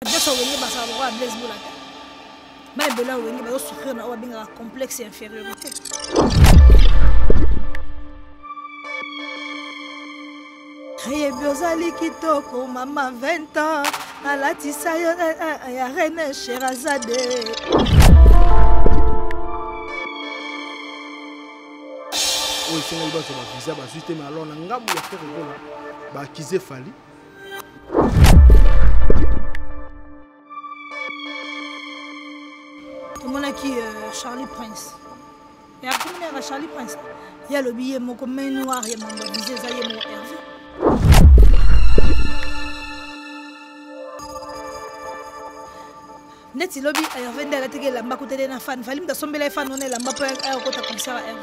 Bien wenge basa ba Blaise Boula. Mais bela wenge ba souffrir na wa binga complexe infériorité. Hey biozali kitoko mama 20 ans alatisa yo ya reine Sherazade. Oui, c'est un peu de visa, mais alors on a un gars qui a accusé Fali. On a qui Charlie Prince. Et après on a Charlie Prince. Il y a le billet mon comme noir, il y a mon visé ça y est mon Hervé. Net il lobby Hervé ndala teke la mba côté na fan, Fali mda sombela fan on est la mba pour un côté comme ça Hervé.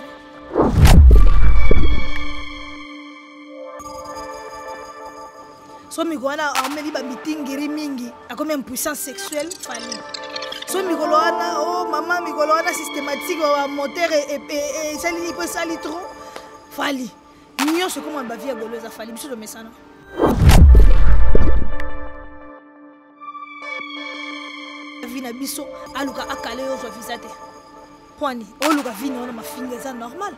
So migwana ameli ba mitingiri mingi akome impuissance sexuelle Fali. So migoloana oh maman migoloana systématique wa moteur et ça li peut ça li trop Fali. Nyo ce comment ba vie goloza Fali biso do mesana. Vina biso aluka akale yo visate. Kwani oluka vina ona mafinga za normal.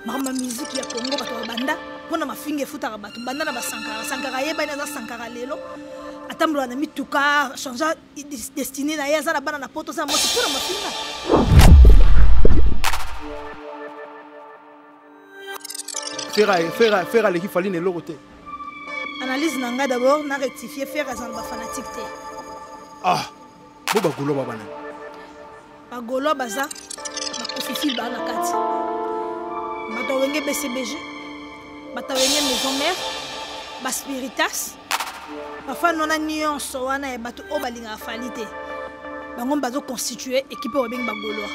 Mama musique ya Congo bato banda pona mafinga futa bato banda na basankara sankara yeba na sankara lelo atambula na mituka changer destiné na yaza na bana na poto sa moto pona mafinga faire l'équipe Fali ne l'autre. analyse nanga d'abord na rectifier faire azan ba fanatique té Ah bo ba golo bana ba golo baza ba officiel ba na kati bato wenge BCBG bato wenge maison mère ba spiritas parfois non a nuance wana e bato o balinga Fali té bango bazo constituer équipe o benga bagoloa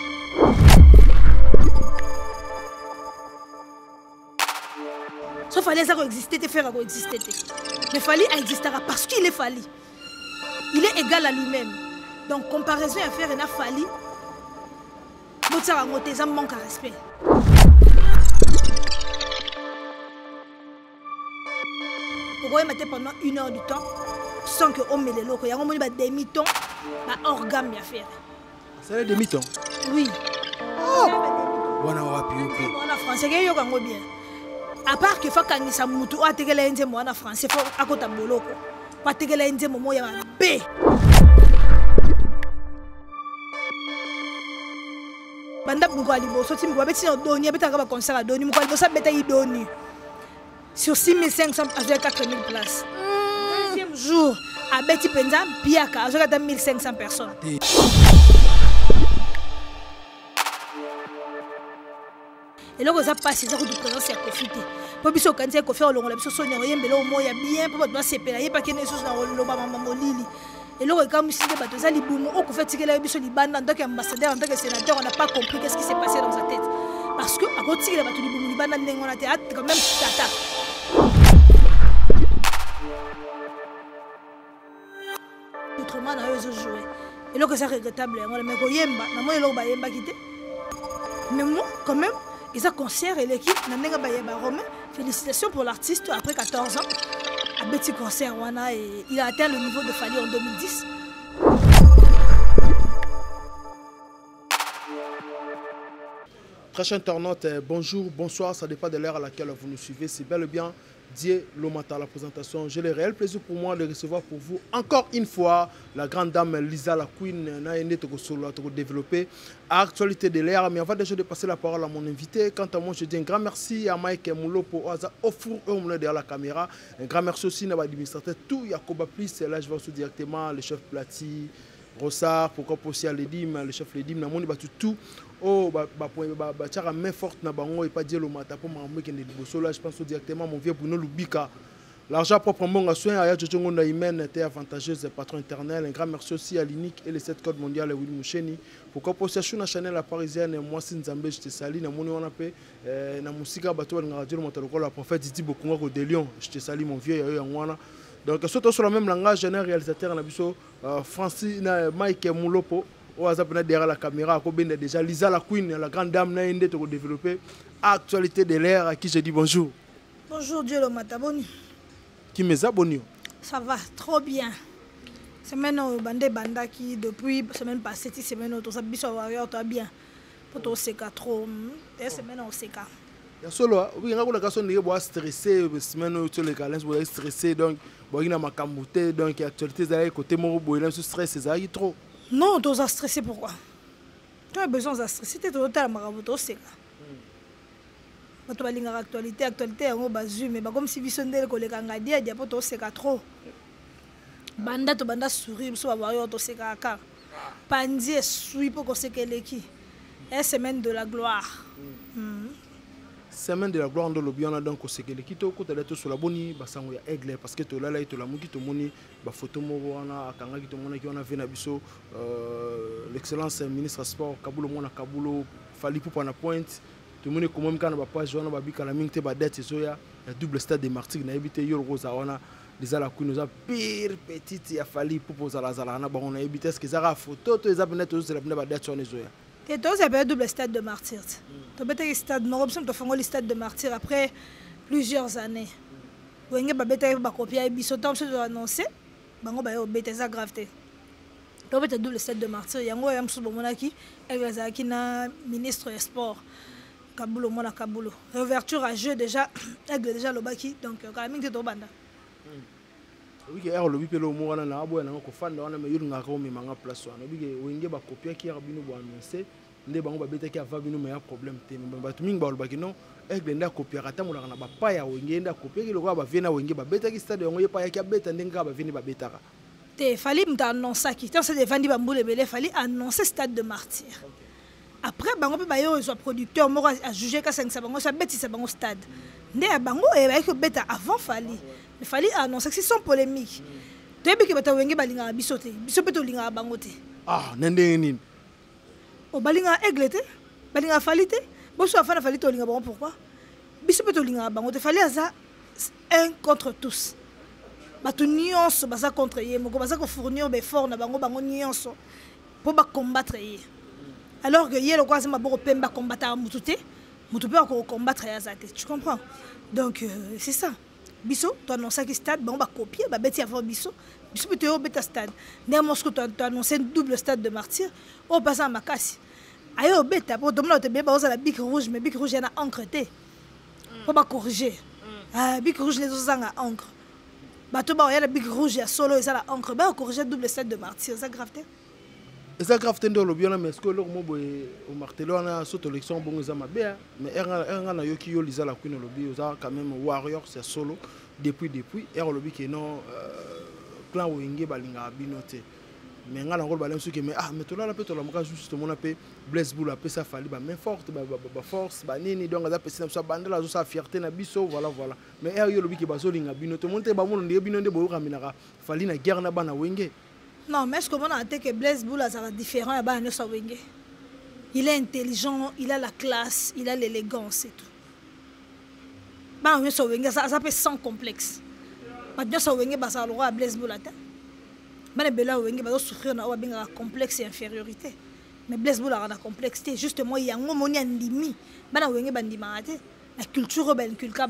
so Fali ça exister te faire exister mais Fali existera parce qu'il est Fali il est égal à lui-même donc comparaison à faire na Fali botsa ngote ça manque de respect. Pourquoi il pendant 1 heure du temps sans que on met les locaux. Il y a un demi-ton, un organe bien fait. C'est le demi-ton? Oui. Oh! Wana wapi yope. Wana français que yo kango bien. À part que faut kanisa mutu o atekela nze mo wana français faut akota boloko. Po atekela nze mo ya B. Banda bungwa liboso ti mungwa beti no doni beta ka ba concert a doni mungwa liboso beta yi doni. Sur 6500 avec 4000 places. Deuxième jour, à Betty Penza, Biaka, avec 1500 personnes. Et là, vous avez passé ça, vous avez présence à profiter. Pour que vous ayez fait le long, vous avez bien, pour que vous ayez fait pas qu'il y ait des choses dans le lili. Et là, quand vous avez fait ça, vous avez fait la biso libanda en tant qu'ambassadeur, en tant que sénateur, on n'a pas compris qu'est-ce qui s'est passé dans sa tête. Parce que à côté de la bateau libanda, on a théâtre quand même tata. Autrement, on a joué. Et là, c'est regrettable. On a mis Yemba, on a mis Yemba quitté. Mais moi, quand même, ils ont concert et l'équipe, félicitations pour l'artiste après 14 ans. À Betty Concert, il a atteint le niveau de Fali en 2010. Très chers internautes, bonjour, bonsoir, ça dépend de l'heure à laquelle vous nous suivez. C'est bel et bien Dieu Lomata à la présentation. J'ai le réel plaisir pour moi de recevoir pour vous encore une fois la grande dame Lisa la Queen pour développer l'actualité de l'ère. Mais avant déjà de passer la parole à mon invité, quant à moi je dis un grand merci à Mike Moulo pour offrir derrière la caméra. Un grand merci aussi à l'administrateur tout Yakoba Plus. Là je vais aussi directement le chef Plati, Rossard, pourquoi pas aussi à l'Edim, le chef l'Edim, tout. Oh, bah, main forte na bango et pas dire le matin pour m'amener que là je pense directement mon vieux Bruno Lubika. L'argent proprement à soin à Djongo Naïmen était avantageuse patron éternel. Un grand merci aussi à l'INIC et les 7 codes mondiales Will Moucheni. Pourquoi pour sur la chaîne la parisienne moi Sinzambe je te salue na moni on appelle na musique bateau na radio le la prophète Didi Bokungo de Lyon. Je te salue mon vieux ya ngwana. Donc surtout sur le même langage un réalisateur na biso Francis Mike Moulopo. Au hasard derrière la caméra, déjà Lisa la Queen, la grande dame naïnde pour développer l'actualité de l'ère à qui je dis bonjour. Bonjour Dieu le mataboni. Qui me abonne? Ça va trop bien. Semaine bandé banda qui depuis semaine passée, cette semaine tout ça biso warrior toi bien. Pour tout seka trop. Et semaine on seka. Ya solo oui ngako la kaso ndenge bo stressé semaine où les calens bo stressé donc bo ina makamute donc actualité za côté mo bo ina stress ça y trop. Non, tu as stressé pourquoi? Tu as besoin de stresser, tu as total maraboto seka. Tu as linga actualité en bazu mais comme si visondel ko le kanga dia dia poto seka trop. Banda to banda sourire so warrior to seka ka. Pandi sui pour sekeleki. Et semaine de la gloire. Semaine de la gloire dans le bien donc sekeleki to ko tele to sur la boni basango ya aigle parce que to la to la muki to moni ba photo mo wana akanga ki to mona ki wana vena biso l'excellence ministre sport Kabulo mona Kabulo fali pour na pointe to moni ko mom kana ba page wana ba bikala mingte ba date zoya ya double stade de Martigues na ebité yo rosa wana les ala ku nous a pire petite ya fali pour poser la zala na ba on a ebité ce que ça ra photo to eza benet to la ba date wana zoya. Et toi, c'est le double stade de martyr. Tu as le stade Nord, tu as le stade de martyr après plusieurs années. Tu as une copie de Bissot, tu as annoncé, tu as gravité. Tu as le double stade de martyr. Il y a un ministre des Sports, Kabulo, Mona Kabulo. Réouverture à jeu déjà, déjà le baki, donc quand même, tu es au banda. Oui, il y a un lobby pelo mo wana na abo na ko fanda wana me yuru ngaka o me manga place wana bi ke wenge ba copie ki ya bino bo annoncer nde bango ba beta ki ava bino me ya problème te me ba tuminga ba lobaki non ek nda copie kata mo na ba pa ya wenge nda copie ki lokwa ba vena wenge ba beta ki stade ngo ye pa ya ki beta ndenga ba veni ba beta ka te fali mta annoncer ki tant c'est des vandi ba mbule belé fali annoncer stade de martyr. Après bango pe ba yo so producteur mo a juger ka 500 bango ça beti ça bango stade nde bango e ba ko beta avant fali. Il fallait annoncer que c'est sans polémique. Tu as vu que tu as vu que bisoté, bisoté linga bangote. Ah, n'endé O balinga aiglete, balinga falite. Bon so afana falite linga bon pourquoi? Bisoté linga bangote fallait ça un contre tous. Ba tu nuance ba ça contre yé, mo ba ça ko fournir be fort na bango bango nuance pour ba combattre yé. Alors que yé le quoi c'est ma bon pemba combattre mututé, mutupe ko combattre ya zate. Tu comprends? Donc c'est ça. Biso, tu as annoncé que stade, on va copier, bah bêti avant Biso, Biso peut te bêta stade. Néanmoins, tu as annoncé un double stade de martyr, au passant à Makassi. Aïe, bêta, pour demander te bébé, on a la bic rouge, mais bic rouge, il y en a encre. Pour pas corriger. Ah, bic rouge, les autres ont encre. Bah, tu vois, il y a la bic rouge, il y a solo, il y a la encre. Bah, on corrige le double stade de martyr, c'est grave. C'est grave dans le bien mais est-ce que le mot au martelo na sur l'élection bon za mabe mais eranga na yoki yo lisa la queen lobby oza quand même warrior c'est solo depuis et lobby que non clan wenge balinga binote mais ngala ngol balem suki mais mais to la peto la moka justement na pe Blaise Boula pe ça fali ba main forte ba force ba nini donc za pesi na so bandela zo sa fierté na biso voilà mais yo lobby que bazo linga binote monte ba mono ndie binote bo kaminaka fali na guerre na bana wenge. Non, mais est-ce qu'on a dit que Blaise Boula ça va différent il est intelligent, il a la classe, il a l'élégance et tout. Ça peut sans complexe. Maintenant, ça va le roi Blaise Boula. Mais Bella va souffrir d'un complexe et infériorité. Mais Blaise Boula a un complexité. Justement, il y a un moment où il y a un limite. La culture est une culture.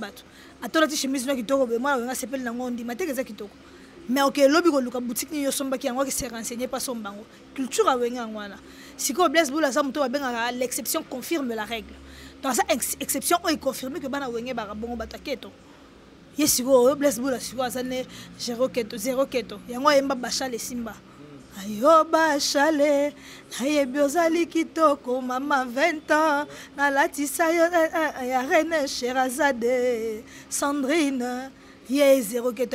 Attends, tu chemise qui toko, moi, on s'appelle Nangondi, Maté qui toko. Mais ok, lobby ko luka boutique ni yo somba ki yango ki se renseigner pas son bango. Culture a wenga ngwana. Si ko Blaise Boula ça muto ba benga l'exception confirme la règle. Dans ça exception on confirme que bana wenge ba bongo bataketo. Yesi ko Blaise Boula si ko ça ne zéro keto. Yango yemba bachale simba. Ayo bachale, aye biozali kitoko mama 20 ans na latisa ya reine Sherazade Sandrine. Il est zéro qui est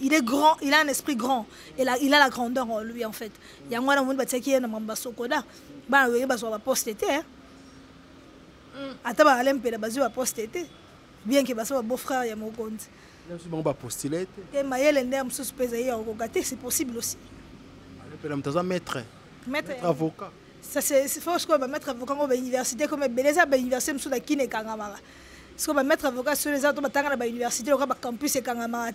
il est grand, il a un esprit grand. Il a la grandeur en lui en fait. Il y a un monde qui est dans le sokoda. Bah oui, bah ça va poster. Attends, bah allez me la base va poster. Bien que bah ça va beau frère ya mon compte. Même si bon bah postuler. Et Maël et Ndem sous pèse au gâté, c'est possible aussi. Allez peut maître avocat. Ça c'est faut que bah maître avocat à l'université comme Beleza à l'université sous la Kine Kangamara. Parce qu'on va mettre avocat sur les autres, on va l'université, on va campus et Kangamara.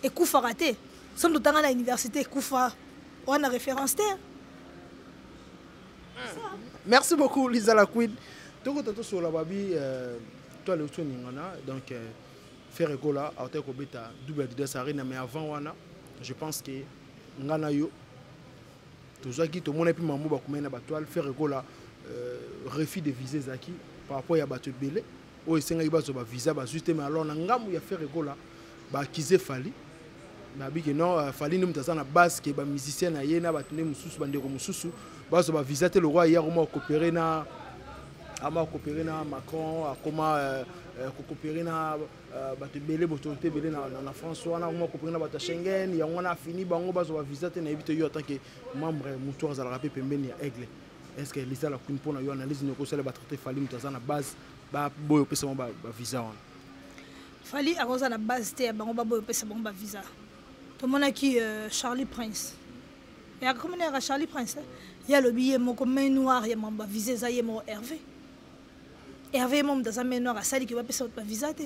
Et Koufa raté. Somme de temps à l'université, Koufa, on a référence terre. Merci beaucoup, Lisa Laquid. Donc, tu sur la babi, toi, le tour donc, faire école là, à double de Sarina, mais avant, je pense que ngana yo tozaki tomona epi mambo bakomai na batoile faire ekola refus de visa ezalaki par rapport ya bato ebele oyo esengaki bazwa bavisa bazwi te mais alors na ngambu ya faire ekola baakize Fally babiki non Fally nde moto aza na base ke bamusicien na ye na bato nde mosusu bandeko mosusu bazwa bavisa te le roi hier oma coopérer na Macron akoma coopérer na bato ebele autorité ebele na France wana oma coopérer na bato ya Schengen yango wana afini bango bazwa bavisa te na yebi te yo en tant que membre moto azalaka mpe pembeni ya Aigle. Est-ce que Lisa la Queen pour na yo analyse ne kosala ba traiter Fally moto aza na base ba boyo pesa mo ba visa wana Fally akoza na base te bango ba boyo pesa bango ba visa to mona ki Charlie Prince ya comment era Charlie Prince ya le billet moko main noire ya mamba visa za ye mo Hervé mom dans sa main noire asali ki ba pesa ba visa te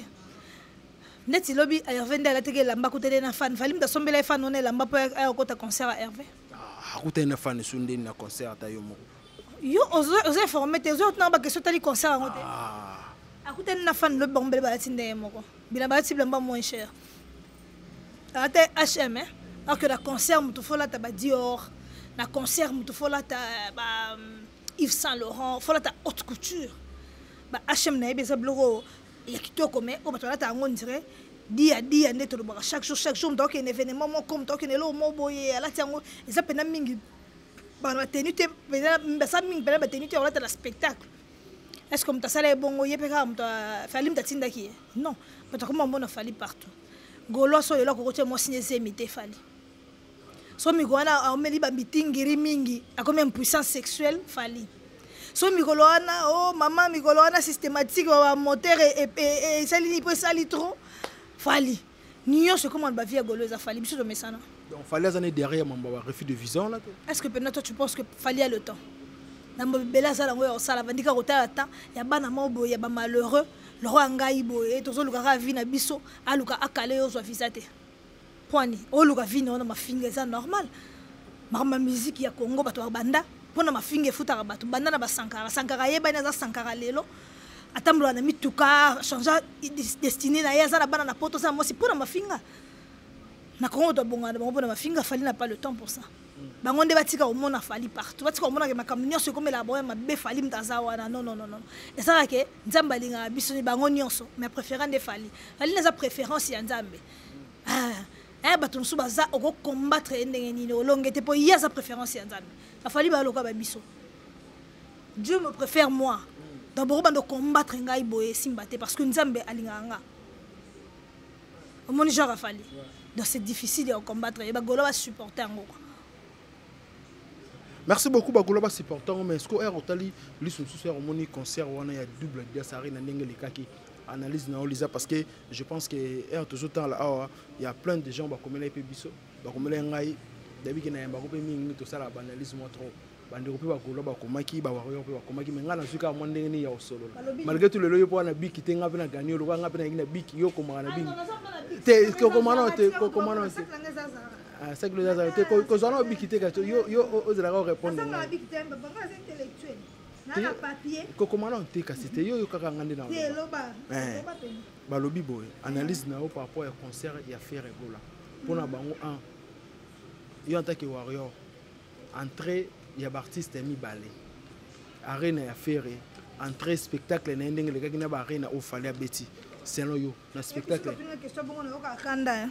neti lobby Hervé ndala teke lamba kutele na fan Fally mta sombela fan on lamba po akota concert à Hervé akutele na fan sunde na concert ta yo moko yo os informé tes autres na ba question tali concert ngote akutele na fan lobby bombele ba tinde moko bila ba tibla mba moins cher ate HM alors que la concert mutu fola ta ba Dior na concert mutu fola ta ba Yves Saint Laurent fola ta haute couture ba HM na ebe za bloko ya kitoko mais o batona ta ngo ndire dia nde to ba chaque jour donc un événement mo comme donc ne lo mo boye ala tiango eza pena mingi ba na tenue ba sa mingi ba tenue te la spectacle est-ce comme ta sala bongo ye peka mta Fally mta tinda ki non parce que mo na Fally partout golo so yo la ko te mo signer semité Fally so mi gona a meli ba mitingiri mingi a comme impuissance sexuelle Fally so mikolo wana oh maman mikolo wana systématique wa moteur et sali peut sali trop Fally niyo c'est comment ba vie golo za Fally biso to mesana donc Fally azane derrière mamba ba refus de visa là est-ce que peut-être tu penses que Fally a le temps na mbela za lango ya sala vandika kota temps ya bana mobo ya ba malheureux le roi ngai boye tozo luka vie na biso aluka akale yo zo visa te pwani o luka vie na mafinga za normal ma musique ya Congo bato banda pona mafinga futa bato banda na ba sankara ye bana za sankara lelo atambula na mituka changer destiné na ya za na bana na poto za mosi pona mafinga na Congo to bonga na pona mafinga Fally n'a pas le temps pour ça bango nde batika o mona Fally partout batika o mona ke makambo nyonso comme la boya mabe Fally mtaza wana non esa ke nzamba linga biso ni bango nyonso mais préférant de Fally na za préférence ya nzambe bato nsu baza oko combattre ndenge nini olongete po ya sa préférence ya nzambe Fally ba loka ba biso Dieu me préfère moi d'abord bando combattre ngai boye simbate parce que nzambe alinganga omoni genre Fally donc c'est difficile de combattre et ba golo ba supporter ngoko. Merci beaucoup Bagolo ba supportant mais est-ce que er otali li sous cérémonie concert wana ya double dasari na ndenge likaki analyse na Olisa parce que je pense que er toujours temps là il y a plein de gens ba komela pe biso ba komela ngai dabi na yamba ko pe mingi to sala analyse mo trop bandeko pe Bagolo ba komaki ba warrior pe ba komaki mais ngana suka mo ndenge ni ya osolo malgré tout le loyo po na biki te nga pe na gagner lo nga pe na biki yo komana na biki te ko komana te c'est que les autres que j'en ai bikité que yo osera répondre na bikité ba banga intellectuel na papier ko komana on te kasite yo kaka ngande na ba lobi boy analyse na par rapport à concert ya faire Ebola pour na bango un yo en tant que warrior entrée ya artiste mi balé arena ya faire entrée spectacle na ndenge le kaki na ba arena au Fally a beti selon yo na spectacle question bongo na ka kanda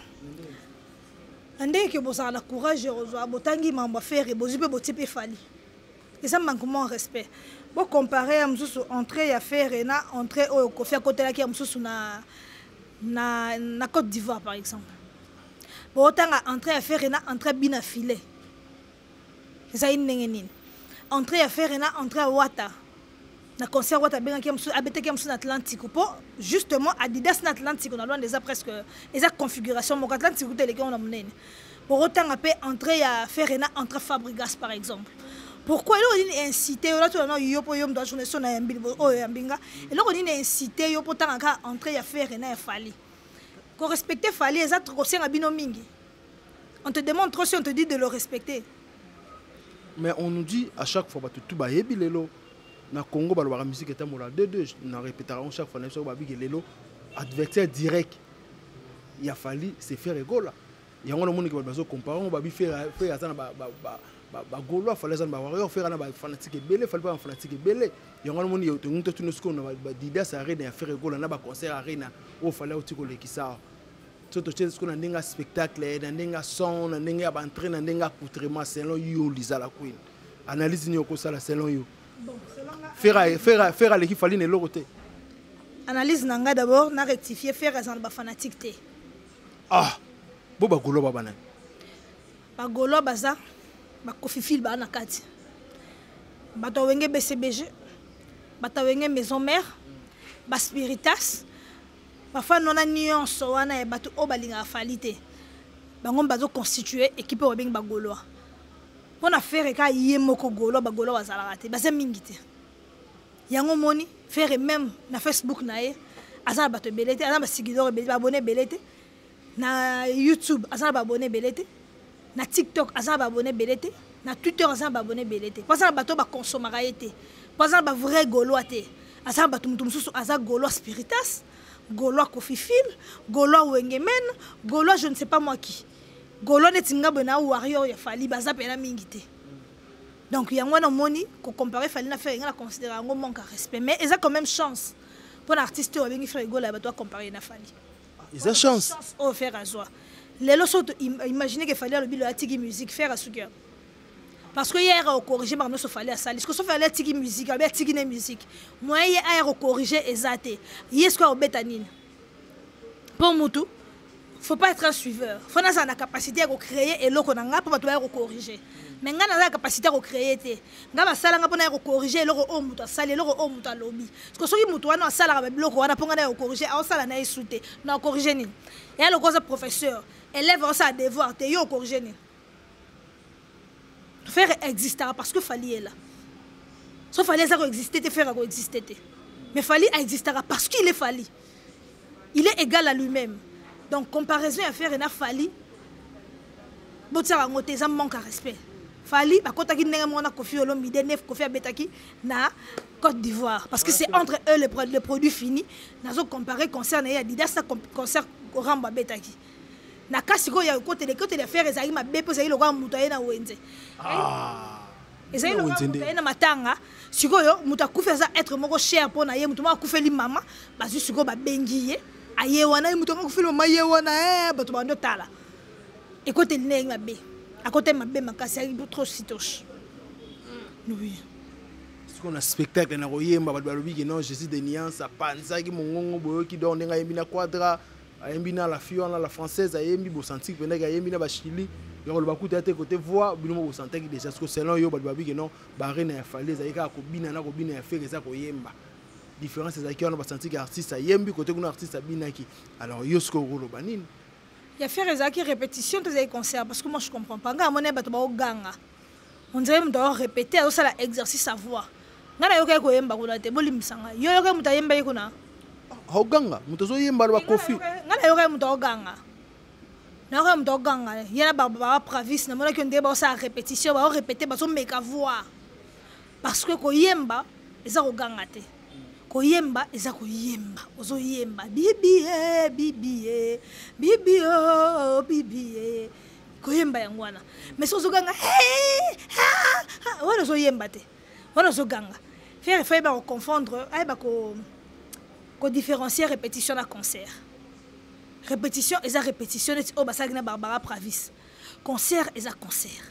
ande que vous avez le courage de botangi mamba faire bozi pe botipe Fally et ça manque mon respect bon comparer à mususu entrée à faire et na entrée au kofi à côté là qui mususu na Côte d'Ivoire par exemple bon autant entrée à faire et na entrée bien affilée ça une entrée à faire et na entrée à Wata na concert Wata bien qui mususu abete qui mususu na Atlantique pour justement Adidas na Atlantique on a loin déjà presque les configuration mon Atlantique où les gars on a mené pour autant après entrer à faire et na entrée Fabregas par exemple pourquoi il a incité là tout non yo po yo mdo journée so na yambi o yambinga et là on a incité yo pour tant entrer à faire et na Fally qu'on respecter Fally les autres aussi na bino mingi on te demande trop si on te dit de le respecter mais on nous dit à chaque fois ba tout ba yebi lelo na Congo ba la musique est mola 2-2 na répétation chaque fois na so ba bi lelo adversaire direct il a fallu se faire Egola yango na moni ke bazo comparer ba bi faire azana ba golo fallait azana ba warrior faire na ba fanatique belé fallait pas fanatique belé yango na moni yo tunto tuno sko na ba dida sa arena ya faire golo na ba concert arena o fallait otiko lekisa toto tchez sko na ndinga spectacle na ndinga son na ndinga ba entraîner na ndinga accoutrement selon yo lizala queen analyse ni ko sala selon yo bon faire l'équipe fallait ne l'autre analyse nanga d'abord na rectifier faire azana ba fanatique té ah bo ba golo ba bana ba golo baza ba kofifil ba na kati bato wenge BCBG bato wenge maison mère ba spiritas ba fa nona nuance wana e bato o balinga falite bango bazo constituer équipe o bengi ba golo pona faire ka yemoko golo ba golo wazala raté baza mingite yango moni faire même na Facebook na ye azana bato belete azana ba seguideur belete ba abonné belete na YouTube azana ba abonné belete na TikTok azana ba abonné belete na Twitter azana ba abonné belete parce que bato ba consommer été parce que ba vrai golo até azana bato mutumsusu azana golo spiritas golo kofifil golo wengemen golo je ne sais pas moi qui golo netinga bona warrior ya fali baza pena mingité. Donc il y a un moni qu'on compare fallait na faire la considérer un manque de respect mais ils ont quand même chance pour l'artiste ou bien faire golo doit comparer na fali ils ont chance au faire à joie les lots imaginer que fallait le bilo à tigi musique faire à sucre parce que hier au corriger par nous se fallait à ça est-ce que ça fallait tigi musique à tigi na musique moi hier au corriger exacté hier ce qu'on bétanine pour mutu faut pas être un suiveur faut avoir la capacité de créer et l'eau qu'on a pour pouvoir corriger mais ngana la capacité de créer té ngaba sala nga pona corriger l'eau o mutu sala l'eau o mutu lobby parce que soki mutu wana sala ba bloco wana ponga na corriger a sala na isute na corriger ni et le cause professeur élève ça devoir té yo corriger ni faire exister parce que fallait là sauf fallait ça exister té faire exister té mais fallait existera parce qu'il est fallu il est égal à lui-même. Donc, comparaison à faire, il a fallu. Bon, ça manque de respect. Fali, quand tu as Kofi Olomide, Nef Kofi Abetaki, na Côte d'Ivoire. Parce que c'est entre eux le produit fini. Nous avons comparé concert à Adidas, concert au Ramba Betaki. Na Kasiko, il y a côté de faire, ils ont fait des le roi Moutaïna Wenze. Ils ont fait des matanga. Si vous avez être moins cher pour naïe, vous avez fait maman, bah, je suis bengié. Aye wana mutu ko film maye wana bato bando tala écoute le ngai be à côté mabe makasi ari trop sitoche oui ce qu'on a spectacle na royemba bato balobi que non Jésus de Niance panza ki mongongo boyo ki don nga yembi na quadra ayembi na la fiona la française ayembi bo sentir que nga yembi na ba Chili yo lo bakuta te côté voix bino mo sentir que déjà ce que selon yo bato babi que non ba rena ya falaise ayika ko bina ya faire ça ko yemba différence c'est qu'on a senti que artiste yembi côté qu'on artiste binaki alors yosko rolo banine il y a faire des répétitions des concerts parce que moi je comprends pas nga moné bato ba oganga on dirait on doit répéter alors ça l'exercice à voix ngana yoka ko yemba ko late bolimisanga yo yoka muta yemba yikuna oganga mutozo yemba ba kofi ngana yoka muta oganga na yoka muta oganga yena ba pravis na mona que ndé ba ça répétition ba répéter ba so meka voix parce que ko yemba eza oganga te koyemba eza koyemba ozo yemba bibi bibi koyemba yangwana mais ozo ganga wana ozo yemba te wana ozo ganga faire ba confondre ay ba ko différencier répétition na concert répétition eza répétition o basagina Barbara Pravis concert eza concert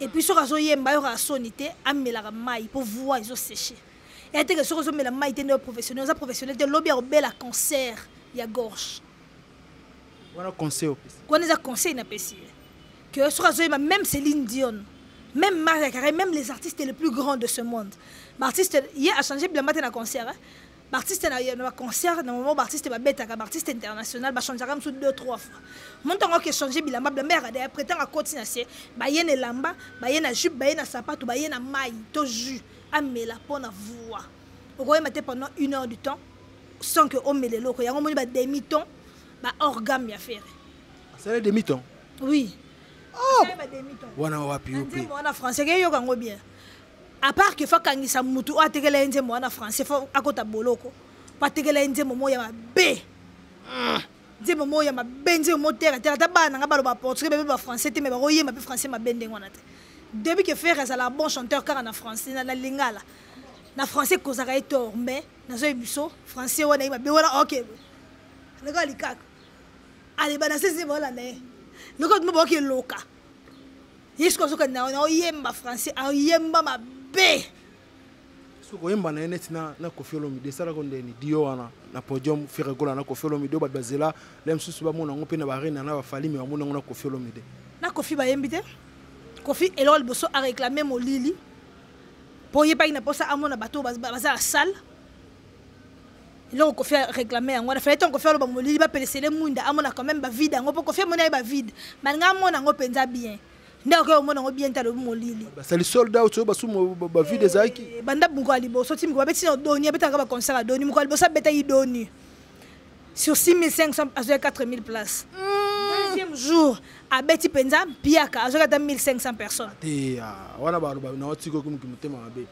et puis sur ozo yemba yo ra sonité amela mai pour voir ils ont séché. Et que sur les la maïté de professionnels, les professionnels de lobby au bel concert, il y a gorge. Voilà conseil. Quand les conseils n'a pas si que sur les même Céline Dion, même Maria Carey, même les artistes les plus grands de ce monde. L'artiste hier a changé bien matin à concert. L'artiste na concert, na moment l'artiste va bête à l'artiste international, va changer comme sur 2-3 fois. Mon temps que changer bien la mère a prétend à continuer, bah y a lamba, bah y a jupe, bah y a sapato, bah y a maille, to jus. Mais la pour la voix. Vous voyez pendant 1 heure du temps sans que on met les locaux. Il y a un demi-ton, organe à faire. C'est demi-ton. Oui. Oh. C'est demi-ton. Wana wapi yopi. Wana français que yo kango bien. À part que faut kangisa mutu a tegela nze mwana français faut akota boloko. Pa tegela nze momo ya be. nzembo moya mabenze moteur terre ta bana nga baloba portugais bebe ba français te mais ba royema pe français mabende ngwana te depuis que frère azala bon chanteur car en français na lingala na français kozaka etor mais nazo ebiso français wana ima be wana OK le gars likaka allez bana sese voilà né le gars mo ke loka yesko soka na oyemba français oyemba mabe soko yemba na net na Koffi Olomide sala kondeni dio wana na podium Ferregola na Koffi Olomide ba bazela lem susu ba mona ngope na ba reine na ba fali me ba mona na Koffi Olomide na Koffi ba yembite Koffi elol boso a réclamer molili pour yepa ina posa amona bato baza la salle donc Koffi a réclamer ngwana fallait ton Koffi ba molili ba pelesele munda amona quand même ba vide ngo Koffi mona ba vide manga mona ngo penza bien ndako mona ngo bien talo molili ba sali sold out ba sumo ba vide zaki banda bungo aliboso timi ko ba beti no doni beta ka ba concert doni muko aliboso beta yi doni sur 6500 à 4000 places. Deuxième jour, à Betty Penza, Piaka, à 1500 personnes. Wana ba na otiko comme qui mutema mabe.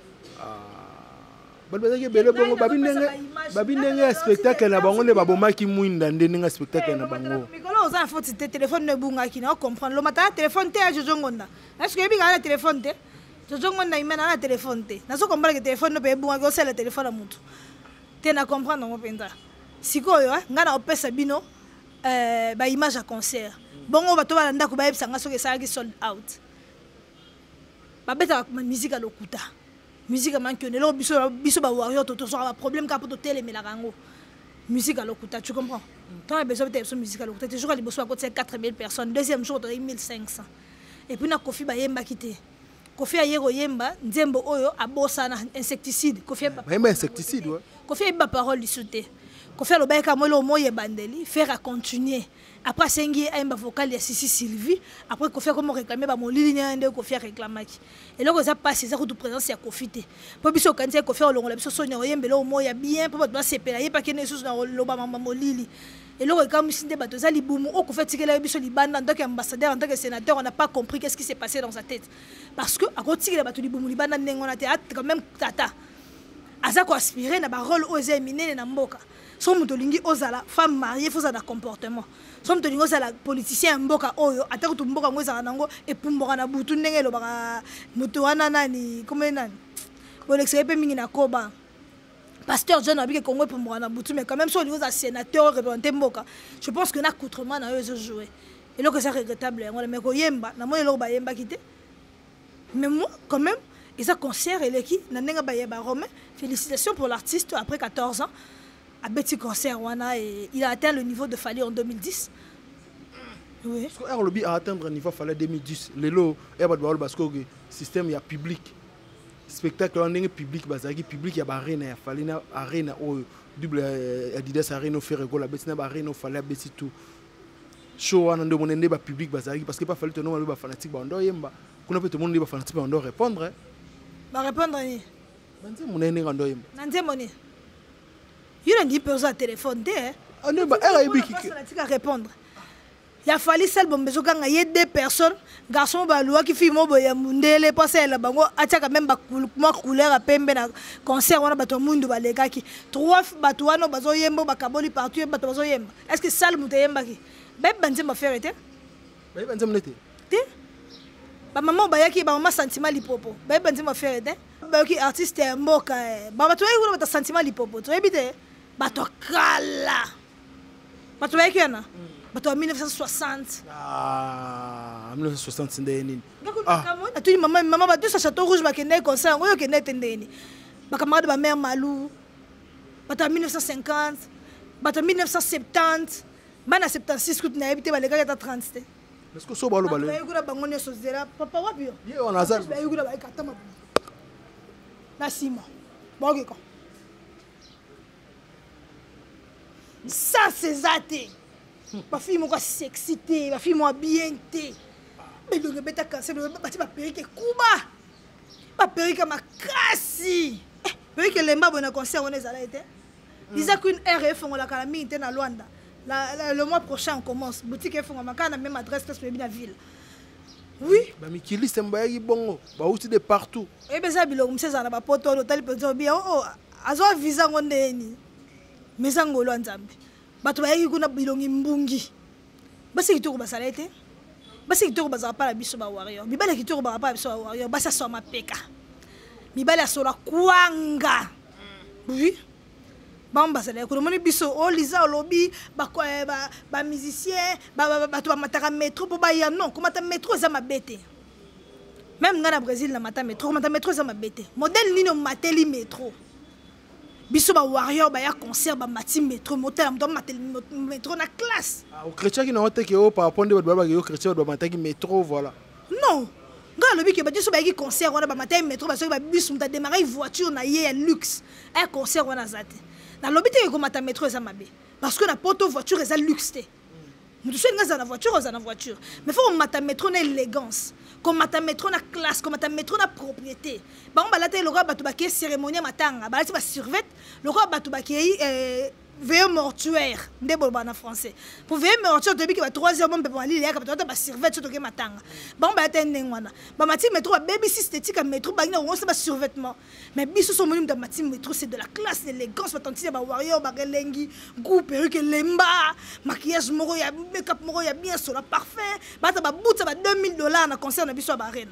Balbazaki bele bongo babi ndenge spectacle na bango le babomaki mwinda ndenge spectacle na bango. Mikolo oza faut te téléphone ne bunga ki na comprendre. Lo mata téléphone te a Jojo Ngonda. Est-ce que bika na téléphone te? Jojo Ngonda imena na téléphone te. Na so comprendre que téléphone no pe bunga ko c'est le téléphone à mutu. Te na comprendre ngo penza. Sikoyo nga na opesa bino ba image à concert bongo bato balanda ko bayebisa nga soki esalaki sold out babeta musique à lokuta musique manque lelo biso ba warrior to so ba problème ka poto telemela kango musique à lokuta tu comprends quand il besoin de musique à lokuta toujours à liboso à côté 4000 personnes deuxième jour 1500 et puis na Koffi ba yemba kité Koffi ayero yemba nzembo oyo abosa na insecticide Koffi ba insecticide ouais Koffi ba parole du sauté Koffi lo bayeka molo moye bandeli faire à continuer après sengi aimba vocal ya Sisi Sylvie après Koffi comme réclamer ba molili nyande Koffi réclamaki et loko za passer za ko présence ya Koffi te po biso kanze Koffi olongola biso sonya oyembelo moya bien po ba sepela ye pa kene susu na loba mama molili et loko comme si de bato za libumu o Koffi tikela biso libanda en tant qu'ambassadeur en tant que sénateur on n'a pas compris qu'est-ce qui s'est passé dans sa tête parce que a kotikela bato libumu libanda ndengona te quand même tata aza ko aspirer na ba rôle osé minene na mboka so muto lingi ozala femme mariée faut ça da comportement so muto lingi ozala politicien mboka oyo atako to mboka ngweza nango epumboka na butu ndenge lo baka muto wana nani comme nani bolexé pe mingi na koba pasteur John abike Congo epumboka na butu mais quand même so lingi ozala sénateur représenter mboka je pense que na coutrement na eux jouer et là que c'est regrettable mais ko yemba na mo lo ba yemba kité mais moi quand même et ça concert et l'équipe na nenga ba yeba romain félicitations pour l'artiste après 14 ans à Betty concert wana et il a atteint le niveau de Fally en 2010. Oui. Parce que Lobby a atteint le niveau Fally 2010. Lelo parce que le système il y a public. Spectacle en ligne public bazaki public il y a arena ya Fally na arena au double Adidas arena Ferregola Betty na arena Fally Betty tout. Show wana ndo monende ba public bazaki parce que pas Fally to no ba fanatique ba ndo yemba. Kuna pe to monde ba fanatique ba ndo répondre. Ba répondre ni. Banze monene ndo yemba. Nanze moni. Il a dit personne à téléphone, ah non, bah elle a eu qui répondre. Il a fallu seul bon besoin quand il y a deux personnes, garçon baloua qui filme au boya mundele passer là bango atia même ba couleur à pembe na concert wana bato mundu balega ki trois bato wana bazo yembo bakaboli partout bato bazo yemba. Est-ce que sale muté yemba ki? Ba banze ma faire été? Ba banze mnete. Té? Ba maman ba yaki ba maman sentiment lipopo. Ba banze ma faire été? Ba ki artiste mboka ba bato yaki ba sentiment lipopo. Tu ebite? Bato kala bato yaki yana bato 1960 1960 ndeni atuni maman bato sa château rouge bakende concert ngoyo kende tendeni bakamade ba mère Malou bato 1950 bato 1970 bana 76 kut na ebite balega ta 30 te est-ce que so balo balo yugura bango ne sozera papa wapi ye on azar yugura ba katama na sima bogeko. Ça c'est zaté. Ma fille m'a sexy, ma fille m'a bien té. Mais le bêta cancer, le bâti ma perruque Kuba. Ma perruque ma cassi. Perruque lemba bon concert on est allé été. Ils a qu'une RF on la calamie était na Luanda. Le mois prochain on commence. Boutique F on ma kana même adresse parce que bien la ville. Oui. Ba mikili semba yi bongo. Ba outi de partout. Et ben ça bilo mseza na ba poto l'hôtel peut bien oh azo visa ngondeni. Mais ça ngolo nzambi bato bayaki kuna bilongi mbungi basi kitoko basala ete basi kitoko bazala pa la biso ba warrior mibale kitoko ba pa biso ba warrior basa so mapeka mibale asola kwanga oui bamba basala ko moni biso o liza olobi ba musicien bato ba mataka métro po ba ya non ko mata métro za mabete même ngana Brésil na mata métro mata métro za mabete modèle nino mateli métro biso ba warrior ba ya concert ba mati métro motel am do mateli métro na classe au chrétien qui na hote ke o par rapport de ba yo chrétien do mataki métro voilà non ngana lobi ke ba biso ba ki concert wana ba mateli métro ba so ba bus muta démarrer voiture na ye ya luxe un concert wana zate na lobi te ko mata métro za mabe parce que na poto voiture eza luxe te mutu so nga za na voiture mais faut mata métro na élégance comme mata métro na classe comme mata métro na propriété ba on balata le roi batu ba ki cérémonie matanga ba ba survêt le roi batu ba ki veille mortuaire ndebo ba na français pour veille mortuaire depuis que ba 3h bon pe ali ya ka ba ba survêt to ke matanga ba on balata ndengwana ba mati métro ba baby esthétique métro ba ina on se ba survêtement mais biso so moni de mati métro c'est de la classe l'élégance ba tantine ba warrior ba relengi goût perruque lemba maquillage moro ya make-up moro ya bien sur la parfum ba ta ba bout ba $2000 na concert na biso ba arena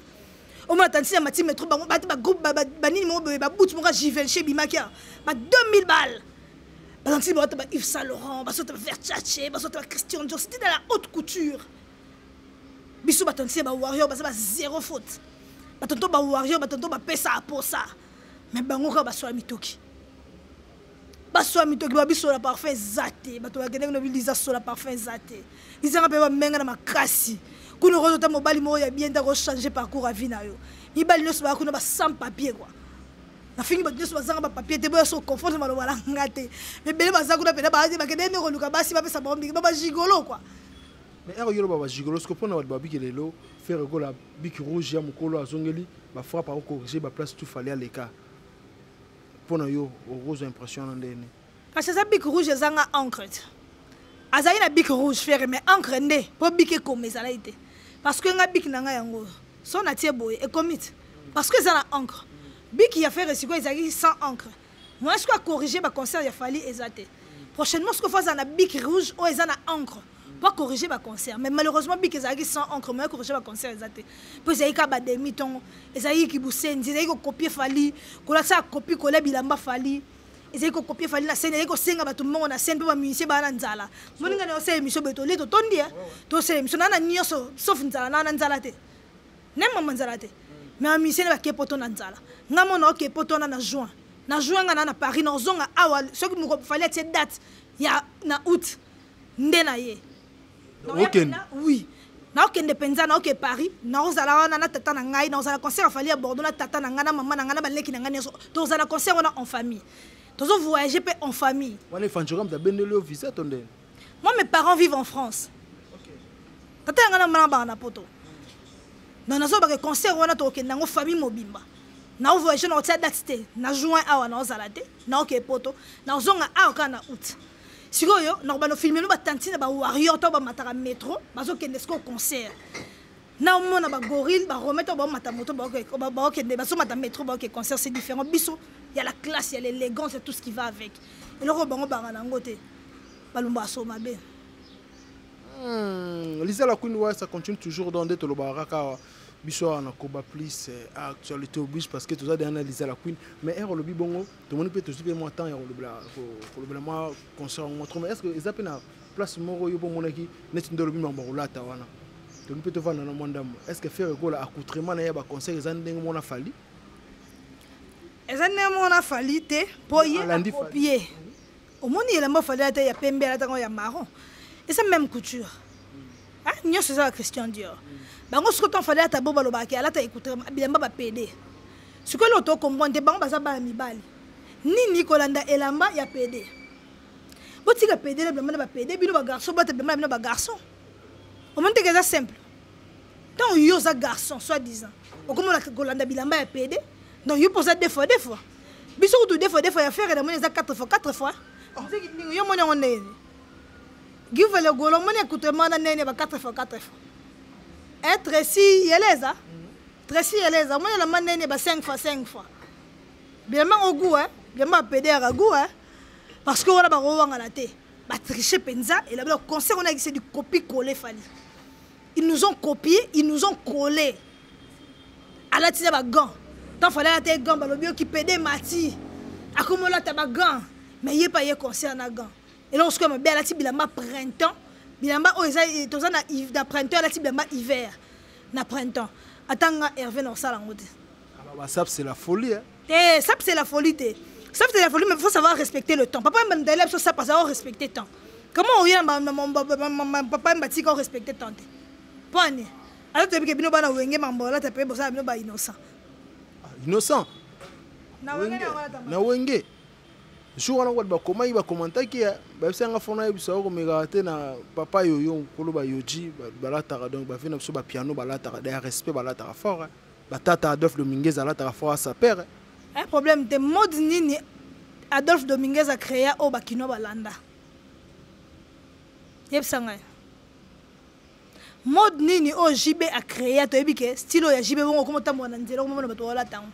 au moins tantine mati métro ba groupe ba nini mo ba bout mo Givenchy bimakia ba $2000 Par exemple, Yves Saint Laurent, Versace, Christian Dior, c'était dans la haute couture. Bisou batansi ba warrior ba zéro faute. Batanto ba warrior batanto ba pesa pour ça. Mais bango ka ba so mitoki. Ba so mitoki ba biso la parfum zaté, bato ba gene no biliza so la parfum zaté. Ils ont ba menga na makasi. Kuno rozo ta mobali mo ya bien da changer parcours à vie na yo. Ni bali no so ba kuno ba sans papier quoi. La fini ba nyuso bazanga ba papier te boya so confort ma lo wala ngate mais bele bazanga na pena ba ba kende ko luka basi ba pesa ba mbi ba gigolo quoi mais ero yolo ba gigolo ce que pona ba bikilelo faire go la bic rouge ya mukolo azongeli ba frappe à corriger ba place tout fallait à l'écart pona yo rose impression ndene parce que ça bic rouge zanga encre azali na bic rouge faire mais encre ndé po bic comme ça là été parce que nga bic nanga yango so na tie boye e commit parce que ça na encre Bic y a fait recycler ils arrivent sans encre. Moi est-ce que corriger ba concert il a fallu exacter. Prochainement ce que faut ça na bic rouge ou ils en a encre. Pas corriger ba concert mais malheureusement bic ils arrivent sans encre mais corriger ba concert exacter. Puis ils ka ba demi-ton, ils arrivent qui boussen, ils arrivent copier fallu, ko la ça copie coller bilamba fallu. Ils arrivent copier fallu na scène, ils arrivent senga ba tout le monde na scène pour musicien ba na nzala. Moni ngana ose émission beto le to tondi to c'est émission na nyoso sauf nzala na nzala te. Nem nzala te. Mais un musicien va qui poto na nzala. Ngamo na ok poto na juin. Na juin nga na Paris na zonga awa ce que mo fallait cette date ya na août. Ndena ye. OK. Oui. Na ok ndepenza na ok Paris. Na ozala na tata na ngai na ozala concert fallait à Bordeaux na tata na ngana maman na ngana baleki na ngana to ozala concert on en famille. Tozo voyager pe en famille. Wana fanjoram da benelo visa tonde. Moi mes parents vivent en France. OK. Tata ngana mama na poto. Non nazo ba concert wana to ok nango famille mobimba. Na voyage na otia date na juin awa na ozalate na ok poto na zonga awa kana août. Sikoyo na ba no filmer no ba tantine ba warrior to ba mataka métro bazo kende sko concert. Na mona ba gorille ba remettre ba mata moto ba ok ba so mata métro ba ok concert c'est différent biso il y a la classe il y a l'élégance et tout ce qui va avec. Et le bango ba na ngote balumba so mabe. Lisa la Queen ça continue toujours dans des tolobaraka biso na koba plus actualité au bus parce que tout ça derrière Lisa la Queen mais elle le bongo tout le monde peut toujours bien moi temps et le moi concert montre mais est-ce que ils appellent place moro yo bon monaki net ndolo bimba ngolata wana tout le monde peut te voir dans le monde est-ce que faire go la accoutrement na ya ba concert ils andeng mona fali ezane mona fali te po ye copier au monde il a mo fali ata ya pembe ata ya marron. Et c'est même couture. Ah, n'y a ça Christian Dior. Bango ce que t'en fallait à ta boba lobaki, à la ta écouter, bien ba PD. Ce que l'auto comprend, bango baza ba mi bali. Ni Nicolanda Elamba ya PD. Boti ka PD le blanc ba PD, bino ba garçon, ba te blanc ba garçon. Au moment que c'est simple. Tant yo za garçon soi-disant. Au comment la Colanda bilamba ya PD, donc yo pose des fois. Biso tout des fois ya faire et la 4 fois. Yo mona on est. Give le golo moni écoutement na nene ba 4 fois. Être si yeleza. Tracy yeleza moni la manene ba 5 fois. Bien au goût hein, bien ma pédé à goût hein. Parce que on a ba rowanga la té. triché penza et là le concert on a c'est du copie-coller Fally. Ils nous ont copié, ils nous ont collé. À la tina ba gant. Tant fallait até gant ba lobio qui pédé mati. A comme là ta ba gant. Mais yé pas yé concert na gant. Et là on se comme bien la ti bilamba printemps. Bilamba o eza toza na printemps la ti bilamba hiver. Na printemps. Attends Hervé non ça la ngote. Alors ça c'est la folie hein. Ça c'est la folie Ça c'est la folie mais il faut savoir respecter le temps. Papa m'a d'aller sur ça parce que respecter le temps. Comment on vient papa m'a dit qu'on respecter le temps. Pas né. Alors tu as vu que bino bana wenge mambola tu peux bossa bino ba innocent. Innocent. Na wenge. Jour on a ba comment il va commenter qui ba senga fona yebisa ko megate na papa yoyo kolo ba yoji ba la tara donc ba fina so ba piano ba la tara de respect ba la tara fort. Ba tata Adolphe Dominguez a la tara fort à sa père. Un problème de mode nini Adolphe Dominguez a créé au bakino balanda. Yebsanga. Mode nini o JB a créé to ebike style ya JB bongo comme tambo na nzela comme na bato la tango.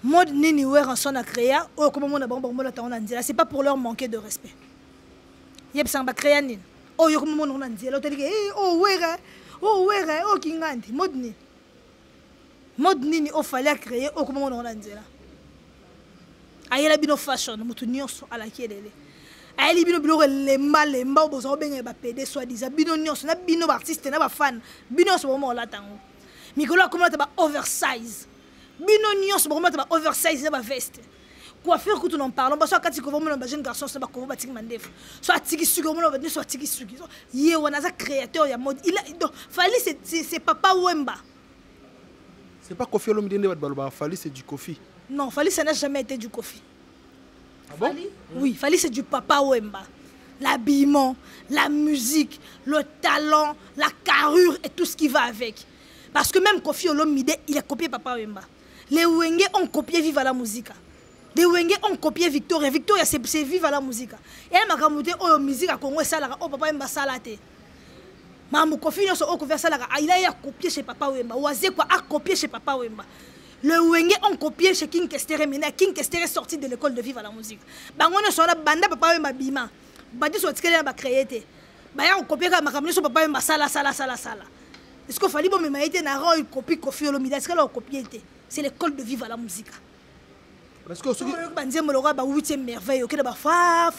Mode nini we ranson a créé o comme mona bongo la tango na nzela c'est pas pour leur manquer de respect. Yebsanga ba créé nini o yo comme mona na nzela to dike o wera o kingandi mode nini. Mode nini o fallait créer o comme mona na nzela. Ayela bino fashion mutu nyonso ala kielele. Aïe bino bino lemba obozo benga ba PD soit disant bino nyonso na bino artiste na ba fan bino so mo la tango mikolo comment ta ba oversize bino nyonso comment ta ba oversize na ba veste coiffure que tout en parlons parce que quand tu vois ba jeune garçon ça ba ko ba tiki mandef soit tiki sugo mo ba ni soit tiki sugi ye wana za créateur ya mode il a Fally c'est Papa Wemba. C'est pas Koffi Olomide ba Fally c'est du Koffi. Non, Fally ça n'a jamais été du Koffi. Ah bon? Fally? Oui, Fally c'est du Papa Wemba. L'habillement, la musique, le talent, la carrure et tout ce qui va avec. Parce que même Koffi Olomide, il a copié Papa Wemba. Les Wenge ont copié Viva la Musica. Les Wenge ont copié Victoria. Victoria, c'est Viva la Musica. Et elle m'a raconté, oh, musique à Congo, ça, oh, Papa Wemba, ça, là, Mamou Koffi, il a copié chez Papa Wemba. Oazé, quoi, a copié chez Papa Wemba. Le Wenge ont copié chez King Kestere. Maintenant, King Kestere est sorti de l'école de Viva la Musique. Bangono sur la bande, Papa Wemba Bima. Badi soit ce a créé. Baya ont copié comme Makamine sur Papa Wemba Sala. Est-ce qu'il fallait que me maïté n'a pas eu copie Koffi Olomide? Est-ce qu'elle a copié? C'est l'école de Viva la Musique. Parce que ce qui est 8e merveille, ok, fa.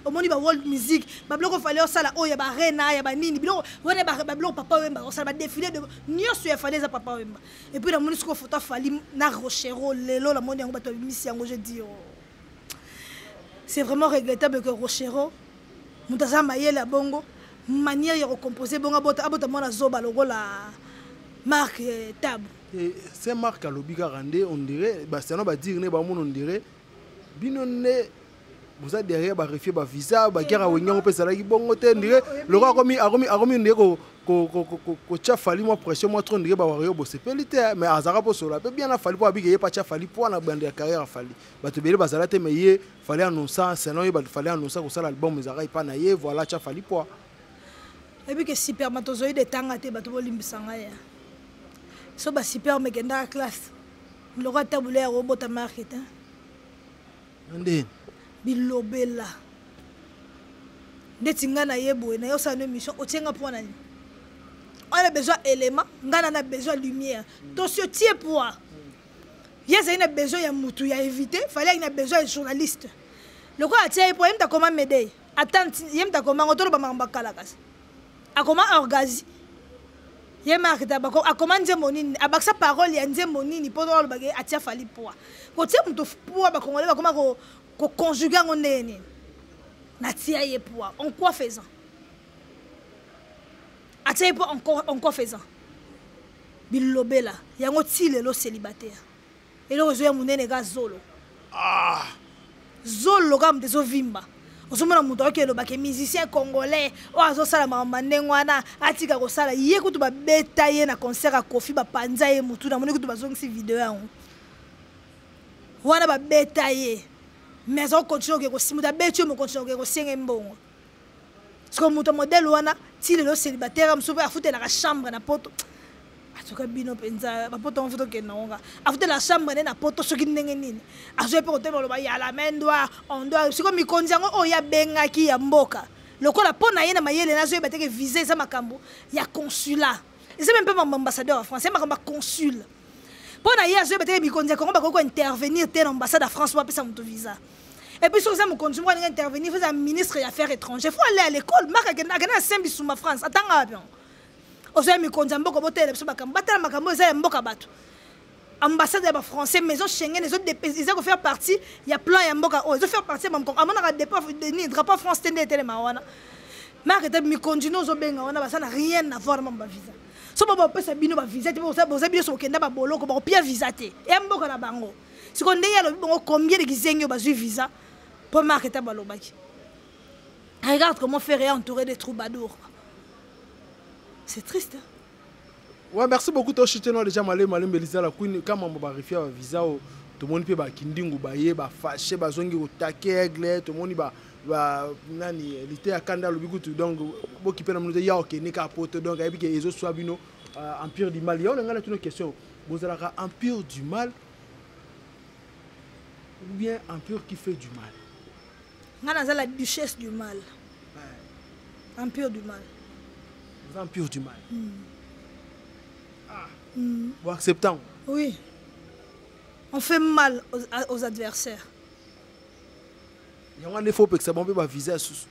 Au monde, il y a world music. Il fallait ça là, oh, il y a Rena, il y a Nini. Il y a Papa Wemba, ça va défiler de Nyon sur Fallait Papa Wemba. Et puis, la monde, ce qu'il faut faire, na Rochero, Lelo, la monde, il y a une mission, je dis. C'est vraiment regrettable que Rochero, Moutaza Maye, la bongo, manière de recomposer, bongo, abota Zoba, logo, la marque Tab. C'est marque à l'obiga randé, on dirait, c'est un dire, on dirait, binonné, vous êtes derrière, vérifier le visa, guerre à Wignon, on peut s'arrêter, bon, on dirait, le roi a remis une égo, que Fally, moi, pression, moi, trop, on dirait, c'est pelité, mais à Zarapo, ça bien, il fallait pas habiller, pas Fally, pour la bande de carrière à Fally. Tu veux dire, mais il fallait annoncer, sinon, il fallait annoncer que ça, l'album, mais ça, pas naïe, voilà, Fally, pour. Et puis que supermatozoïde est tangaté, tu vas l'imbisangaï. So ba super megenda classe le roi taboulé robot à market ndé bilobela ndetinga na yebo na yo sa no mission otienga pour nani on a besoin d'éléments ngana na besoin de lumière to se tie pour yes il a besoin ya mutu ya éviter fallait il a besoin de journaliste le roi tie pour yemta comment m'aider attends yemta comment otolo ba mambakala kasi a comment organiser. Il marque a commandé mon nini a baksa parole ya nzembo nini pendant le bagage atia Fally poa ko tia muto poa ba congolais ba comment ko conjuguer ngo neni na tia ye poa en quoi faisant atia poa encore faisant bilobela yango tile lo célibataire et le rezo ya munene ga zolo zolo ga mdezo vimba osomona muto akelo ba ke musicien congolais o azosala makambo wana atika kosala ye kutu babeta ye na concert a Koffi bapanza ye mutu na moni kutu bazongisi video yango wana babeta ye mais on continue ko simuta betu mo continue ko senga mbongo parce que muto modèle wana tile lo célibataire msobe afute na chambre na poto atoka bino penza bapoto mfuto kenonga afute la chambre na poto soki ndenge nini azoye pe kotema loba ya la mendwa ondo siko mikonzi yango oya bengaki ya mboka lokola pona ye na mayele na zoye bateke visa eza makambo ya consulat eza même pas ambassadeur en France c'est makambo consul pona ye azoye bateke mikonzi ya Congo bakoko intervenir te na ambassade de France pour pesa muto visa. Et puis, si vous avez un conjoint qui intervenir, vous êtes un ministre des Affaires étrangères. Il faut aller à l'école. Marc a gagné 5 bisous en France. Attends, vous avez un conjoint qui a gagné 5 bisous ambassade de français, maison Schengen, les autres pays, ils ont fait partie. Il y a plein de gens ils ont fait partie. À mon drapeau France, Marc a mis conjoint aux Benga, ça n'a rien à voir avec ma visa. Si vous avez un visa, vous avez un visa, vous avez un visa. Et un bango. Si on a combien de gens ont visa pour marquer ta balobaki. Regarde comment faire entourer des troubadours. C'est triste. Hein? Ouais, merci beaucoup. Toi, je suis déjà malé Belisa la Queen. Quand on va vérifier le visa, tout le monde peut kindingu baye, ba fâché, ba zongi au taquet, tout le monde ba nani, l'été à Kanda le bigutu donc beaucoup qui peut nous dire ok, n'est qu'à porte donc et puis que les autres soient bino empire du mal. Il y a une question. Vous avez empire du mal ou bien empire qui fait du mal? On a la duchesse du mal. Ouais. Empire du mal. Empire du mal. Vous acceptez? Oui. On fait mal aux adversaires. Il y a des faux que ça va viser à sous.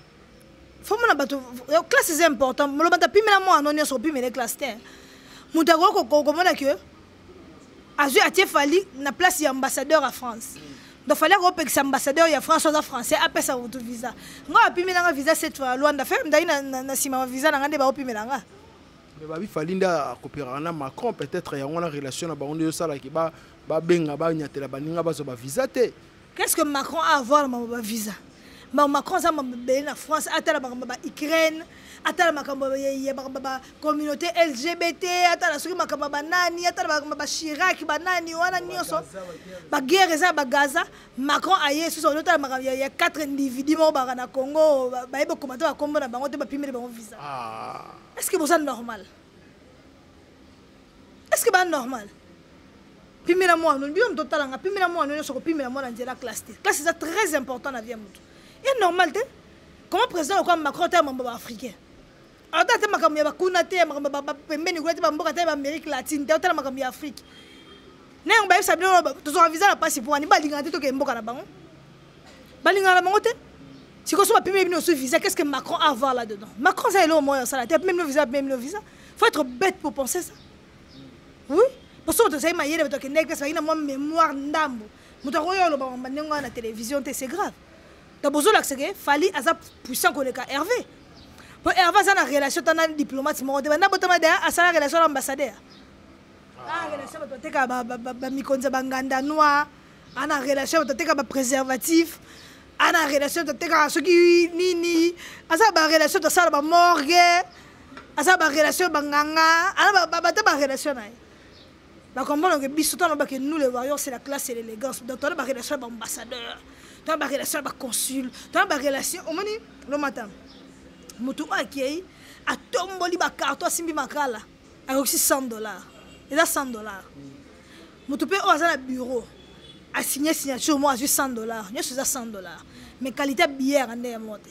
Faut que classe c'est important. Je ne sais pas si je suis les classes. Je ne sais pas si je suis na place d'ambassadeur à France. Donc il fallait que l'ambassadeur de France soit français après ça votre visa. Moi puis un visa cette fois loin d'affaire na sima visa na ngande ba puis melanga. Mais babi falinda coopérer na Macron peut-être y a une relation na ba on yo sala ki ba benga ba nyatela baninga ba zo ba visa te. Qu'est-ce que Macron a à voir ma visa? Macron ça m'a belé na France atala ba Ukraine atala makambo ya ba communauté LGBT atala soki makambo banani atala ba Chirac banani wana nyoso ba guerre za ba Gaza Macron aye sous son atala makambo ya 4 individus mo ba na Congo ba yebo komata ba kombo na bango te ba pimele bango visa. Est-ce que c'est normal? Est-ce que c'est normal? Pimela moi non biom total nga pimela moi non so pimela moi na la classe. Classe c'est très important na vie mutu. Et normal te comment président comme Macron est un africain. Alors tu as makambo ya bakuna te makambo ba pembeni ko te ba mboka te ba Amérique latine te otala makambo ya Afrique. Ne on ba sabino to so visa na passe pour ani ba linga te to ke mboka na bango. Ba linga na bango te. Si on soit pimé sur visa, qu'est-ce que Macron a à voir là-dedans? Macron ça est là au moins ça la même le visa. Faut être bête pour penser ça. Oui. Pour ça, tu sais, ma yéle, tu as une mémoire d'ambo. Tu as la télévision, c'est grave. Tu as besoin de Fali a puissant que le cas Hervé. Pour Hervé, ça a une relation avec un diplomate. Tu as une relation avec l'ambassadeur. Tu as une relation avec un noir. Tu as une relation avec un préservatif. Tu as une relation avec un nini. Tu as une relation avec un morgue. Tu as une relation avec un nganga. Tu as une relation avec la comprendre que nous les voyons c'est la classe et l'élégance. Donc tu as une relation avec l'ambassadeur, tu as une relation avec le consul, tu as une relation au moni le matin. Mutu akei a tomboli ba carton simbi makala a aussi $100. Et là $100. Mutu pe au na bureau a signé signature moi juste $100. Nous c'est $100. Mais qualité billet en est monté.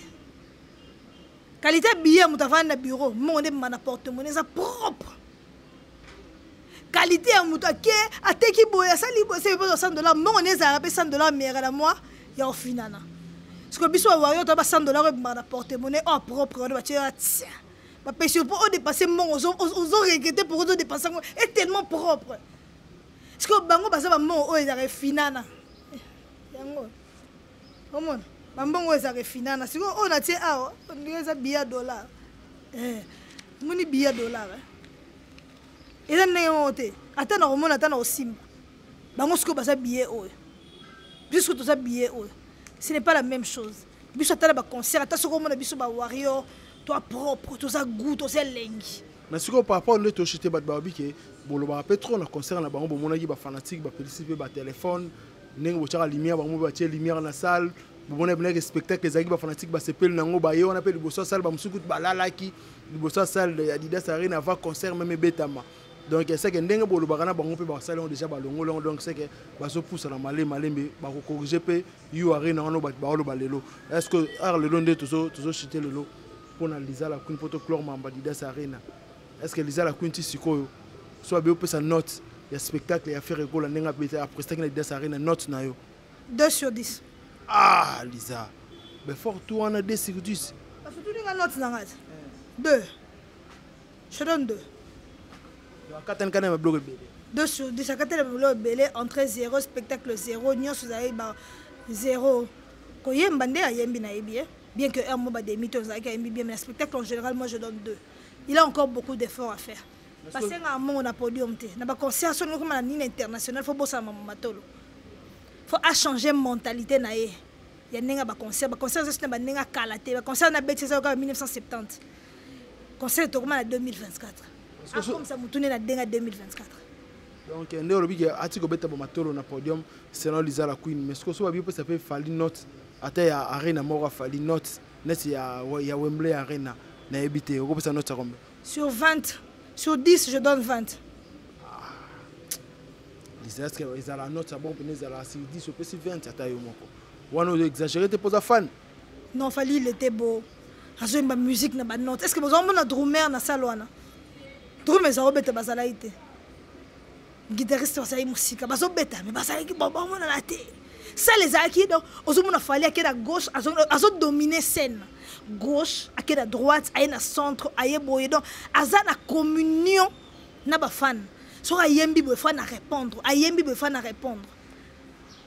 Qualité billet mutu va na bureau, mon na porte-monnaie ça propre. Qualité à moutake à teki boya sali c'est pas $100 non on est à $100 mais à moi il y a au final parce que biso wa yo to ba $100 ba porter monnaie en propre on va tiens ba pêcher pour dépasser mon os regretter pour dépasser est tellement propre parce que bango ba ça ba mon o ezare finana yango comment ba mbongo ezare finana siko on a tie a on dit ça billet dollar moni billet dollar et là n'importe attends au monde attends au simba bango ce que ba ça billet puisque tout ça billet ce n'est pas la même chose biso attends ba concert attends ce que monde biso ba warrior toi propre tout ça goût tout ça lengi mais ce que par rapport à notre chité ba babi que bon le ba pétro na concert na bango bon mona ki ba fanatique ba participer ba téléphone nengo bochaka lumière ba mo ba tie lumière na salle bon on a spectacle les agues ba fanatique ba sepel nango ba yo on appelle liboso salle ba musuku ba lalaki liboso salle Adidas Arena va concert même betama Donc c'est que ndenge bolo bakana bango pe ba salon déjà balongo longo donc c'est que baso pousse na malembe ba ko corriger pe yu arena ono ba olo balelo. Est-ce que ar le long de toujours chiter le lot pour analyser la Queen poto clore mamba Didas Arena. Est-ce que Lisa la Queen ti sikoyo soit be sa note il y a spectacle il y a faire école ndenge après prestation na Didas Arena note na yo 2 sur 10. Ah Lisa. Mais fort tout on a 2 sur 10. Parce que tu dis note na ngat. 2. Je donne 2. 2 sur 10, entrée 0, spectacle 0, Nyon Souzaï 0. Koyem Bande a Yembi Naïbi, bien que un mot de mythes a Yembi bien, mais le spectacle en général, moi je donne 2. Il a encore beaucoup d'efforts à faire. Parce qu'il y a un monde à podium, il y a un concert comme la ligne internationale, il faut bosser à Mamatolo. Il faut changer la mentalité. Il y a un concert, c'est un calaté, le concert a été en 1970. Le concert est en 2024. Comme ça, nous tournons en 2024. Donc, on a dit que le podium, selon Lisa la Queen. Mais ce que ça peut faire une note. Après, il y a Arena Mora, il note. Il y a Wembley Arena. Sur 20, sur 10, je donne 20. Lisa, est-ce que la note, c'est bon pour nous, sur 10, sur 20, on a exagéré, tu poses à fan. Non, il était beau. Il y a une musique, il y a une note. Est-ce que vous avez un drummer dans la salle? Drummer, ça va être basala ite. Guitariste, ça va être musique. Baso beta, mais basala ite, bon, on a la tête. Ça, les acquis, donc, aux hommes, on a fallu à la gauche, à dominer scène. Gauche, à la droite, à la centre, à la boye. Donc, à la communion, n'a pas fan. Soit à yembi, il faut répondre. À yembi, il faut répondre.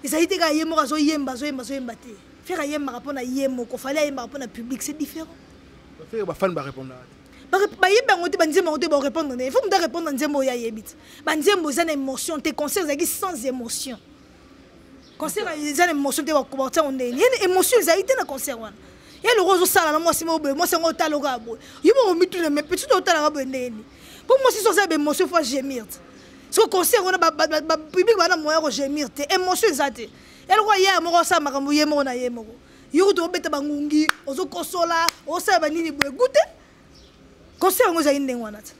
Et ça a été que yembo, azo yemba, azo yemba, azo yemba. Faire à yemba répondre à yembo, qu'il fallait yemba répondre à public, c'est différent. Faire à fan répondre. Il faut répondre. Il faut répondre à Nzembo ya yebit. Nzembo c'est une émotion, tes concerts sans émotion. Concert c'est une émotion, te comporter on est. Il y a une émotion, ça a été dans concert one. Il y a le rose sala moi c'est moi c'est un talo gabo. Il m'a mis tout le mais petit talo gabo ndeni. Pour moi si ça émotion faut gémir. Ce concert on a public bana moya gémir te émotion zate. El roya mo sa makambo yemo na yemo. Yo to beta bangungi, ozo kosola, o sa banini boye goûter. Concert on a une wanat.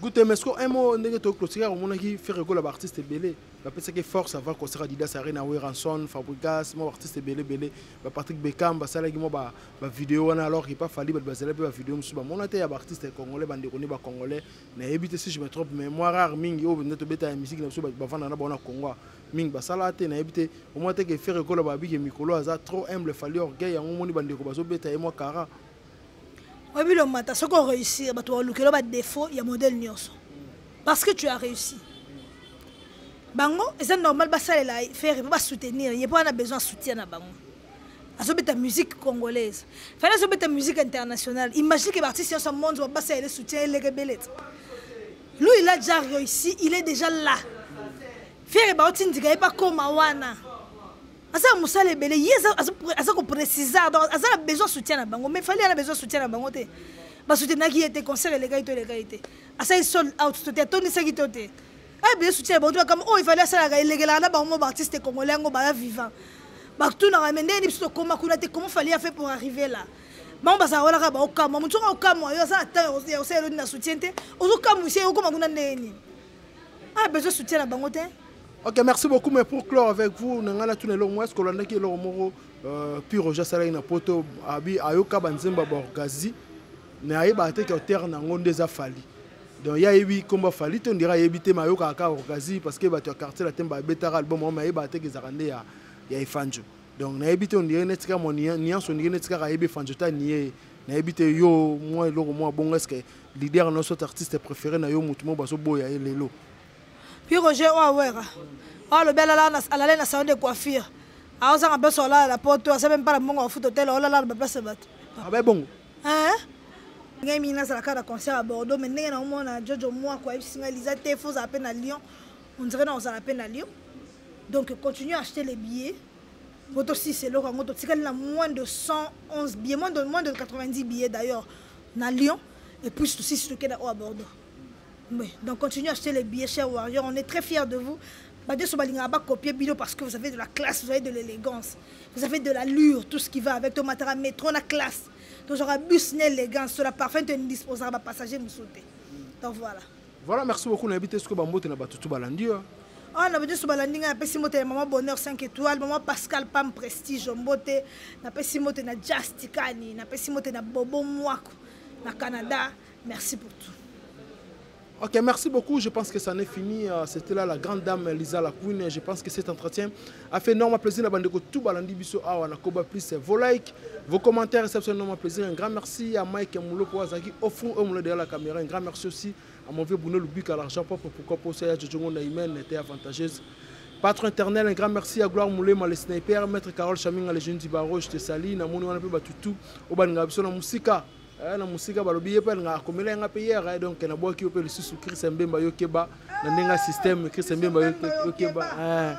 Goûter mais ce qu'on mot ndenge to clôturer on a qui faire école artiste belé. La petite force avant concert à Didas Arena Ranson, Fabregas, moi artiste belé Patrick Beckham ba sala moi ba vidéo alors qu'il pas fallu ba sala ba vidéo musuba. Mon até ya artiste congolais bande koni ba congolais na éviter si je me trompe mais moi rare mingi o neto beta musique na musuba ba vana na bona Congo. Ming ba sala té na éviter au moins té que faire école ba bi mikolo aza trop humble fallu orgueil en moni bande ko ba zo beta et moi kara. Oui, le matin, ce qu'on réussit, tu as le défaut, il y a modèle nyonso. Parce que tu as réussi. Bango, c'est normal, faire, pas soutenir, il n'y a pas besoin de soutien à Bango. Il ta musique congolaise. Il fallait ta musique internationale. Imagine que les artistes dans le monde vont passer le soutien et les rebelles. Lui, il a déjà réussi, il est déjà là. Faire, il n'y a pas comme Awana. Asa musale belé asa ko préciser donc asa a besoin de soutien na bango mais fallait a besoin de soutien na bango te ba soutien na qui était concert les gars asa sold out to toni saki tote a besoin soutien bango comme oh il fallait ça la legela na bango artiste congolais ngo ba vivant ba tout na ramene ni biso comment kuna te comment fallait faire pour arriver là bango ba sa wala ka ba okama mutu ka okama yo asa ta yo se lo na soutien te ozo kamu se okoma kuna ndeni a besoin de soutien na bango te. Ok, merci beaucoup, mais pour clore avec vous, nous avons tous les longs mois, ce qu'on a qui est le mot, puis Roger Salai na poto, abi ayoka banzemba borgazi, na yeba te que terre na ngonde za fali. Donc ya yebi komba fali, on dira yebite mayoka aka orgazi parce que ba tu quartier la temba betara album on yeba te que zarande ya ifanjo. Donc na yebite on dirait netika mon nian son dirait netika ka yebe fanjo ta nié. Na yebite yo moi le moi bon est-ce que leader notre artiste préféré na yo mutumo baso boya lelo. Puis Roger Ouawera. Oh, le bel à la salon de coiffure. Ah, on a besoin là, la porte, on sait même pas la mongo au foot hôtel, oh là là, le place bat. Ah ben bon. Hein? Il y a une carte de concert à Bordeaux, mais il y a un Jojo moi quoi, signalisé, il faut à peine à Lyon. On dirait qu'on a à peine à Lyon. Donc continuez à acheter les billets. Votre aussi c'est là quand on a moins de 111 billets, moins de 90 billets d'ailleurs à Lyon et puis aussi ce qu'il y a à Bordeaux. Oui, donc continuez à acheter les billets chez Warrior. On est très fiers de vous. Copier parce que vous avez de la classe, vous avez de l'élégance, vous avez de l'allure, tout ce qui va avec ton matériel métro, la classe. Donc j'aurai bus, l'élégance, sur la parfum, tu es indisposable à passager, me sauter. Donc voilà. Voilà, merci beaucoup. On a habité ce que Bambote n'a pas tout balandi. On a besoin de balandi na pesi mote maman bonheur 5 étoiles, maman Pascal Pam Prestige mbote, na pesi mote na Justikani, na pesi mote na Bobo Mwako na Canada. Merci pour tout. Ok, merci beaucoup. Je pense que ça en est fini. C'était là la grande dame Lisa la Queen. Je pense que cet entretien a fait énormément plaisir. La bande tout balandi biso awa na koba plus vos likes, vos commentaires réceptionnent énormément plaisir. Un grand merci à Mike Moulo pour Azaki au fond derrière la caméra. Un grand merci aussi à mon vieux Bouno Lubic à l'argent propre pour poser à Jojongo Naïmen était avantageuse. Patron éternel, un grand merci à Gloire Moulé, les snipers, Maître Carole Chaming, les jeunes du barreau, je te salue. Na moni wana pe batutu au banga biso na musika. Na musika balobi pe nga komela nga pe hier donc na boki pe le sous Chris Mbemba yokeba na nenga système Chris Mbemba yokeba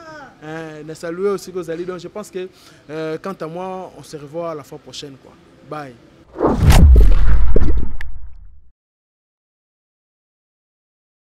na saluer aussi aux alliés donc je pense que quant à moi on se revoit la fois prochaine quoi. Bye.